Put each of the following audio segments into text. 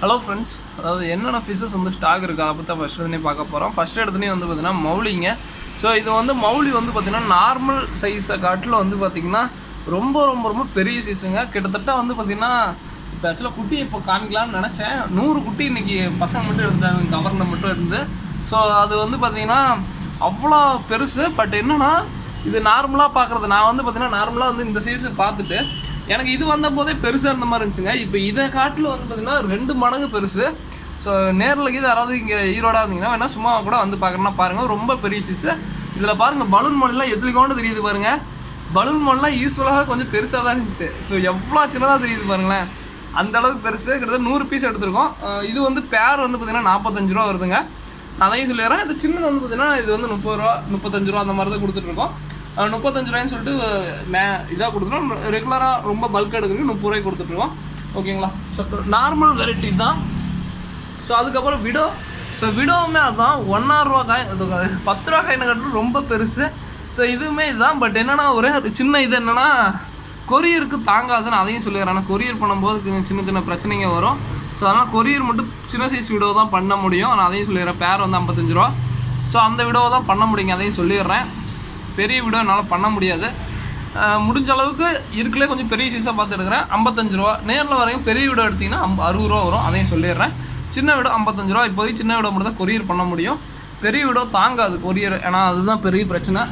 Hello friends, அதாவது என்னென்ன fishes வந்து ஸ்டாக் இருக்குது அதை பற்றி ஃபஸ்ட் எடுத்துனே பார்க்க போகிறோம். ஃபஸ்ட் எடுத்துனே வந்து பார்த்திங்கன்னா மௌலிங்க. ஸோ இது வந்து மௌலி வந்து பார்த்திங்கன்னா நார்மல் சைஸை காட்டில் வந்து பார்த்திங்கன்னா ரொம்ப ரொம்ப ரொம்ப பெரிய சைஸுங்க. கிட்டத்தட்ட வந்து பார்த்திங்கன்னா இப்போ ஆக்சுவலாக குட்டி இப்போ காமிக்கலான்னு நினச்சேன். 100 குட்டி இன்றைக்கி பசங்க மட்டும் எடுத்தாங்க, கவரில் மட்டும் இருந்து. ஸோ அது வந்து பார்த்திங்கன்னா அவ்வளோ பெருசு. பட் என்னென்னா இது நார்மலாக பார்க்குறது, நான் வந்து பார்த்திங்கன்னா நார்மலாக வந்து இந்த சைஸு பார்த்துட்டு எனக்கு இது வந்த போதே பெருசாக இருந்த மாதிரி இருந்துச்சுங்க. இப்போ இதை காட்டில் வந்து பார்த்திங்கன்னா 2 மடங்கு பெருசு. ஸோ நேரில் இது யாராவது இங்கே ஈரோடாக இருந்தீங்கன்னா வேணால் சும்மா கூட வந்து பார்க்குறேன்னா பாருங்கள், ரொம்ப பெரிய சைஸு. இதில் பாருங்கள் பலூன் மொழிலாம் எதுலிக்கோண்டு தெரியுது பாருங்கள். பலூன் மொழிலாம் யூஸ்வலாக கொஞ்சம் பெருசாக தான் இருந்துச்சு. ஸோ எவ்வளோ சின்னதாக தெரியுது பாருங்களேன், அந்தளவுக்கு பெருசு. கிட்டத்தட்ட 100 பீஸ் எடுத்துருக்கோம். இது வந்து பேர் வந்து பார்த்திங்கன்னா 45 ரூபா வருதுங்க. நான் அதையும் சொல்லிடுறேன். இது சின்னது வந்து பார்த்திங்கன்னா இது வந்து 30 ரூபா 35 ரூபா அந்த மாதிரி தான் கொடுத்துட்ருக்கோம். 35 ரூபாய்ன்னு சொல்லிட்டு இதாக கொடுத்துருவோம். ரெகுலராக ரொம்ப பல்க் எடுக்கிறதுக்கு 30 ரூபாய்க்கு கொடுத்துட்ருக்கோம். ஓகேங்களா? ஸோ நார்மல் வெரைட்டி தான். ஸோ அதுக்கப்புறம் விடோ. ஸோ விடோவுமே அதுதான் 1 ரூபா காயின், 10 ரூபா காயினை கட்டுறது ரொம்ப பெருசு. ஸோ இதுவுமே இதுதான். பட் என்னென்னா ஒரே சின்ன இது என்னென்னா கொரியருக்கு தாங்காதுன்னு அதையும் சொல்லிடுறேன். ஆனால் கொரியர் பண்ணும்போது சின்ன சின்ன பிரச்சனைங்க வரும். ஸோ அதனால் கொரியர் மட்டும் சின்ன சைஸ் விடோ தான் பண்ண முடியும். நான் அதையும் சொல்லிடுறேன். பேர் வந்து 55 ரூபா. ஸோ அந்த விடோவை தான் பண்ண முடியுங்க, அதையும் சொல்லிடுறேன். பெரிய விடோ என்னால் பண்ண முடியாது. முடிஞ்ச அளவுக்கு இருக்கலே கொஞ்சம் பெரிய சைஸாக பார்த்து எடுக்கிறேன். 55 ரூபா. நேரில் வரைக்கும் பெரிய விடோ எடுத்திங்கன்னா 60 ரூபா வரும், அதையும் சொல்லிடுறேன். சின்ன விடோ 55 ரூபா. இப்போதைக்கு சின்ன விடோ மட்டும் தான் கொரியர் பண்ண முடியும். பெரிய விடோ தாங்காது கொரியர், ஏன்னா அதுதான் பெரிய பிரச்சனை.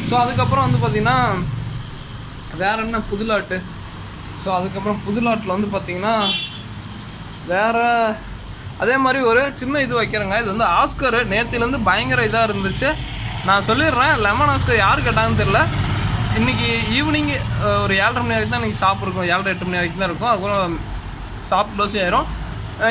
ஸோ அதுக்கப்புறம் வந்து பார்த்திங்கன்னா வேறு என்ன புதுலாட்டு. ஸோ அதுக்கப்புறம் புதுலாட்டில் வந்து பார்த்திங்கன்னா வேறு அதே மாதிரி ஒரு சின்ன இது வைக்கிறேங்க. இது வந்து ஆஸ்கரு நேற்றுலேருந்து பயங்கர இதாக இருந்துச்சு. நான் சொல்லிடுறேன். லெமன் ஆஸ்கர் யார் கேட்டாங்கன்னு தெரில. இன்றைக்கி ஈவினிங் ஒரு 7:30 மணி வரைக்கும் தான் இன்றைக்கி ஷாப் இருக்கும். 7-8 மணி வரைக்கும் தான் இருக்கும். அதுக்கப்புறம் ஷாப் க்ளோஸ் ஆயிரும்.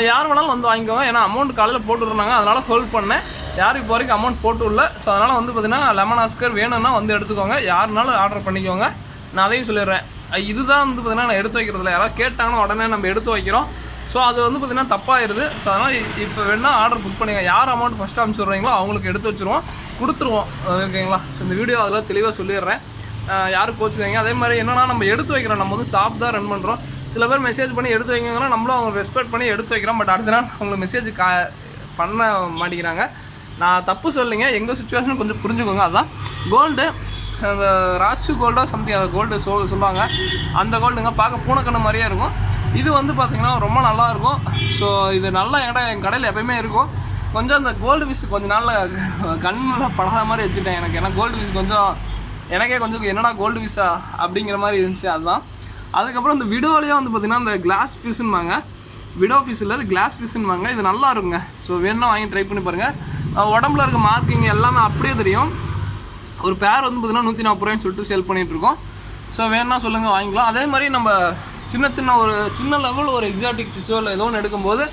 யார் வேணாலும் வந்து வாங்கிக்கோங்க. ஏன்னா அமௌண்ட் காலையில் போட்டுருந்தாங்க, அதனால் ஹோல்ட் பண்ணேன். யாரும் இப்போ வரைக்கும் அமௌண்ட் போட்டு இல்லை. ஸோ அதனால் வந்து பார்த்திங்கன்னா லெமன் ஆஸ்கர் வேணும்னா வந்து எடுத்துக்கோங்க. யாருனாலும் ஆர்டர் பண்ணிக்கோங்க. நான் அதையும் சொல்லிடுறேன். இதுதான் வந்து பார்த்திங்கன்னா நான் எடுத்து வைக்கிறதில்ல. யாராவது கேட்டாங்கன்னா உடனே நம்ம எடுத்து வைக்கிறோம். ஸோ அது வந்து பார்த்திங்கன்னா தப்பாகிடுது. ஸோ அதனால் இப்போ வேணால் ஆர்டர் புக் பண்ணிங்க. யார் அமௌண்ட் ஃபஸ்ட்டு அனுப்பிச்சுட்றீங்களோ அவங்களுக்கு எடுத்து வச்சுருவோம், கொடுத்துருவோம். ஓகேங்களா? ஸோ இந்த வீடியோ அதில் தெளிவாக சொல்லிடுறேன். யாரும் கோச்சுக்காங்க. அதே மாதிரி என்னென்னா நம்ம எடுத்து வைக்கிறோம். நம்ம வந்து ஷாப் தான் ரன் பண்ணுறோம். சில பேர் மெசேஜ் பண்ணி எடுத்து வைங்கன்னா நம்மளும் அவங்க ரெஸ்பெக்ட் பண்ணி எடுத்து வைக்கிறோம். பட் அடுத்த நாள் அவங்களுக்கு மெசேஜ் பண்ண மாட்டேங்கிறாங்க. நான் தப்பு சொல்லிங்க, எங்கள் சுச்சுவேஷன் கொஞ்சம் புரிஞ்சுக்கோங்க. அதுதான் கோல்டு, அந்த ராச்சு கோல்டோ சம்திங், அந்த கோல்டு சொல்லுவாங்க. அந்த கோல்டுங்க பார்க்க பூனைக்கண்ணு மாதிரியே இருக்கும். இது வந்து பார்த்திங்கன்னா ரொம்ப நல்லாயிருக்கும். ஸோ இது நல்லா என் கடையில் எப்போயுமே இருக்கும். கொஞ்சம் அந்த கோல்டு ஃபிஷ் கொஞ்சம் நாளில் கண்ணில் படாத மாதிரி வச்சுட்டேன் எனக்கு. ஏன்னா கோல்டு ஃபிஷ் கொஞ்சம் எனக்கே கொஞ்சம் என்னடா கோல்டு ஃபிஷ்ஷா அப்படிங்கிற மாதிரி இருந்துச்சு. அதுதான். அதுக்கப்புறம் இந்த விடோலேயே வந்து பார்த்திங்கன்னா இந்த கிளாஸ் ஃபிஷ்ஷுன்னுவாங்க. விடோ ஃபிஷ் இல்லை, அது கிளாஸ் ஃபிஷ்ஷுன்னுவாங்க. இது நல்லா இருக்குங்க. ஸோ வேணும்னா வாங்கி ட்ரை பண்ணி பாருங்கள். உடம்புல இருக்க மார்க்கிங் எல்லாமே அப்படியே தெரியும். ஒரு பேர் வந்து பார்த்திங்கன்னா 140 ரூபாய்ன்னு சொல்லிட்டு சேல் பண்ணிகிட்ருக்கோம். ஸோ வேணுன்னா சொல்லுங்கள், வாங்கிக்கலாம். அதே மாதிரி நம்ம சின்ன லெவல் ஒரு எக்ஸாட்டிக் ஃபிஷ்ஷோ இல்லை ஏதோ ஒன்று எடுக்கும்போது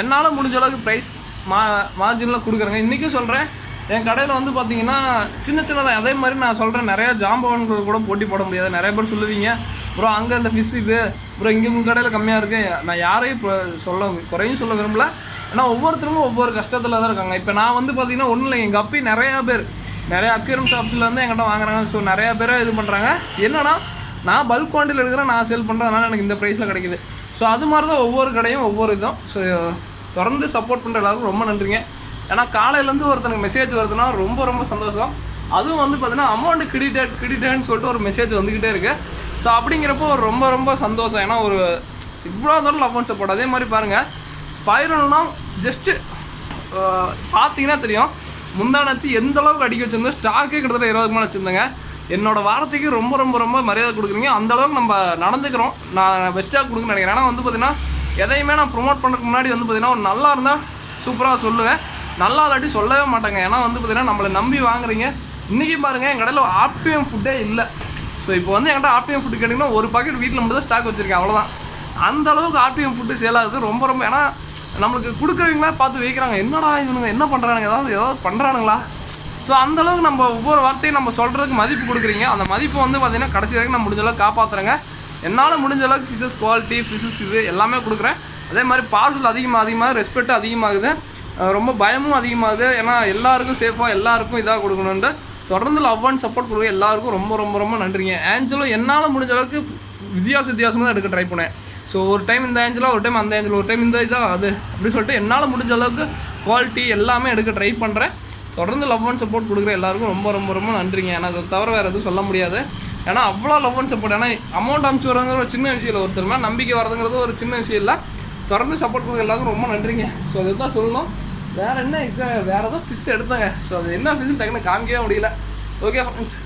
என்னால் முடிஞ்ச அளவுக்கு ப்ரைஸ் மார்ஜினில் கொடுக்குறேங்க. இன்றைக்கும் சொல்கிறேன், என் கடையில் வந்து பார்த்திங்கன்னா சின்னதாக. அதே மாதிரி நான் சொல்கிறேன், நிறையா ஜாம்பவான்கள் கூட போட்டி போட முடியாது. நிறைய பேர் சொல்லுவீங்க, ப்ரோ அங்கே இந்த ஃபிஷ் இது, ப்ரோ இங்கே உங்கள் கடையில் கம்மியாக இருக்குது. நான் யாரையும் இப்போ குறையும் சொல்ல விரும்பல. ஏன்னா ஒவ்வொருத்தருக்கும் ஒவ்வொரு கஷ்டத்தில் தான் இருக்காங்க. இப்போ நான் வந்து பார்த்திங்கன்னா ஒன்றும் இல்லை, எங்கள் அப்பி நிறையா அக்வேரியம் ஷாப்ஸ்லேருந்து என்கிட்ட வாங்குறாங்க. ஸோ நிறையா பேர் இது பண்ணுறாங்க. என்னன்னா நான் பல்க் குவான்டிட்டியில் எடுக்கிறேன், நான் சேல் பண்ணுறதுனால எனக்கு இந்த ப்ரைஸில் கிடைக்குது. ஸோ அது மாதிரி தான் ஒவ்வொரு கடையும் ஒவ்வொரு இதுவும். ஸோ தொடர்ந்து சப்போர்ட் பண்ணுற எல்லாருக்கும் ரொம்ப நன்றிங்க. ஏன்னா காலையிலேருந்து ஒருத்தனுக்கு மெசேஜ் வருதுன்னா ரொம்ப ரொம்ப சந்தோஷம். அதுவும் வந்து பார்த்திங்கன்னா அமௌண்ட்டு கிரெடிட்டட்னு சொல்லிட்டு ஒரு மெசேஜ் வந்துக்கிட்டே இருக்குது. ஸோ அப்படிங்கிறப்போ ரொம்ப ரொம்ப சந்தோஷம். ஏன்னா ஒரு இவ்வளோ தூரம் அமௌண்ட் சப்போர்ட். அதே மாதிரி பாருங்கள், ஸ்பைரல்னால் ஜஸ்ட்டு பார்த்தீங்கன்னா தெரியும். முந்தானத்து எந்த அளவுக்கு அடிக்க வச்சுருந்தேன். ஸ்டாக்கே கிட்டத்தட்ட 20 மேலே வச்சுருந்தேங்க. என்னோடய வார்த்தைக்கு ரொம்ப ரொம்ப ரொம்ப மரியாதை கொடுக்குறீங்க. அந்தளவுக்கு நம்ம நடந்துக்கிறோம். நான் பெஸ்ட்டாக கொடுக்குன்னு நினைக்கிறேன். ஏன்னா வந்து பார்த்திங்கன்னா எதையுமே நான் ப்ரொமோட் பண்ணுறதுக்கு முன்னாடி வந்து பார்த்திங்கன்னா ஒரு நல்லா இருந்தால் சூப்பராக சொல்லுவேன், நல்லா இல்லாட்டி சொல்லவே மாட்டேங்க. ஏன்னா வந்து பார்த்திங்கன்னா நம்மளை நம்பி வாங்குறீங்க. இன்றைக்கி பாருங்கள், என் கடையில் ஆர்பிஎம் ஃபுட்டே இல்லை. ஸோ இப்போ வந்து என்கிட்ட ஆர்பிஎம் ஃபுட்டு கேட்டிங்கன்னா ஒரு பாக்கெட் வீட்டில் மட்டும் தான் ஸ்டாக் வச்சுருக்கேன், அவ்வளோதான். அந்தளவுக்கு ஆர்பிஎம் ஃபுட்டு சேல் ஆகுது. ரொம்ப ரொம்ப ஏன்னா நம்மளுக்கு கொடுக்குறவங்களா பார்த்து வைக்கிறாங்க, என்னடா இவனுங்க என்ன பண்ணுறானுங்க, ஏதாவது பண்ணுறானுங்களா. ஸோ அந்தளவுக்கு நம்ம ஒவ்வொரு வார்த்தையும் நம்ம சொல்கிறதுக்கு மதிப்பு கொடுக்குறீங்க. அந்த மதிப்பு வந்து பார்த்திங்கன்னா கடைசி வரைக்கும் நான் முடிஞ்ச அளவுக்கு காப்பாற்றுறேங்க. என்னால் முடிஞ்ச அளவுக்கு ஃபிஷஸ் குவாலிட்டி, ஃபிஷஸ் இது எல்லாமே கொடுக்குறேன். அதே மாதிரி பார்சல் அதிகமாக ரெஸ்பெக்ட் அதிகமாகுது. ரொம்ப பயமும் அதிகமாகுது. ஏன்னா எல்லாருக்கும் சேஃபாக எல்லாருக்கும் இதாக கொடுக்கணுன்ட்டு தொடர்ந்து லவ் அண்ட் சப்போர்ட் கொடுக்க எல்லாருக்கும் ரொம்ப ரொம்ப ரொம்ப நன்றிங்க. ஆஞ்சலும் என்னால் முடிஞ்ச அளவுக்கு வித்தியாசமாக தான் எடுக்க ட்ரை பண்ணேன். ஸோ ஒரு டைம் இந்த ஏஞ்சலாக, ஒரு டைம் அந்த ஏஞ்சல், ஒரு டைம் இந்த இதாக அது அப்படி சொல்லிட்டு என்னால் முடிஞ்ச அளவுக்கு குவாலிட்டி எல்லாமே எடுக்க ட்ரை பண்ணுறேன். தொடர்ந்து லவ் அண்ட் சப்போர்ட் கொடுக்குற எல்லாருக்கும் ரொம்ப ரொம்ப ரொம்ப நன்றிங்க. ஏன்னா அதை தவிர வேறு எதுவும் சொல்ல முடியாது. ஏன்னா அவ்வளோ லவ் அண்ட் சப்போர்ட். ஏன்னா அமௌண்ட் அனுப்பிச்சு வரதுங்கிற ஒரு சின்ன விஷயம் இல்லை, ஒருத்தர் மேலே நம்பிக்கை வரதுங்கிறது ஒரு சின்ன விஷயம் இல்லை. தொடர்ந்து சப்போர்ட் கொடுக்குற எல்லாருக்கும் ரொம்ப நன்றிங்க. ஸோ அதுதான் சொல்லணும். வேறு என்ன வேறு ஏதோ ஃபிஷ் எடுத்தாங்க. ஸோ அது என்ன ஃபிஷ்ஷு டக்குன்னு காமிக்கவே முடியல. ஓகே ஃப்ரெண்ட்ஸ்,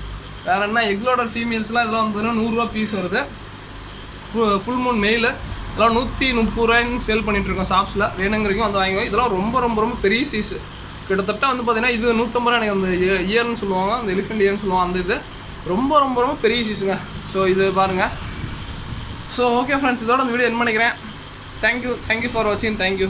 வேறு என்ன எக்லோட ஃபீமேல்ஸ்லாம் இதெல்லாம் வந்து 100 ரூபா பீஸ் வருது. ஃபுல் மூன் மெயில் இதெல்லாம் 130 ரூபாய்ன்னு சேல் பண்ணிகிட்ருக்கோம் ஷாப்ஸில். வேணுங்கிறீங்க வந்து வாங்கிக்கோ. இதெல்லாம் ரொம்ப ரொம்ப ரொம்ப பெரிய சைஸு. கிட்டத்தட்ட வந்து பார்த்தீங்கன்னா இது 150 ரூபா. எனக்கு அந்த இயர்னு சொல்லுவாங்க, அந்த எலிஃபெண்ட் இயர்னு சொல்லுவாங்க. அந்த இது ரொம்ப ரொம்ப ரொம்ப பெரிய சைஸுங்க. ஸோ இது பாருங்கள். ஸோ ஓகே ஃப்ரெண்ட்ஸ், இதோட இந்த வீடியோ என் பண்ணிக்கிறேன். தேங்க்யூ ஃபார் வாட்சிங். தேங்க்யூ.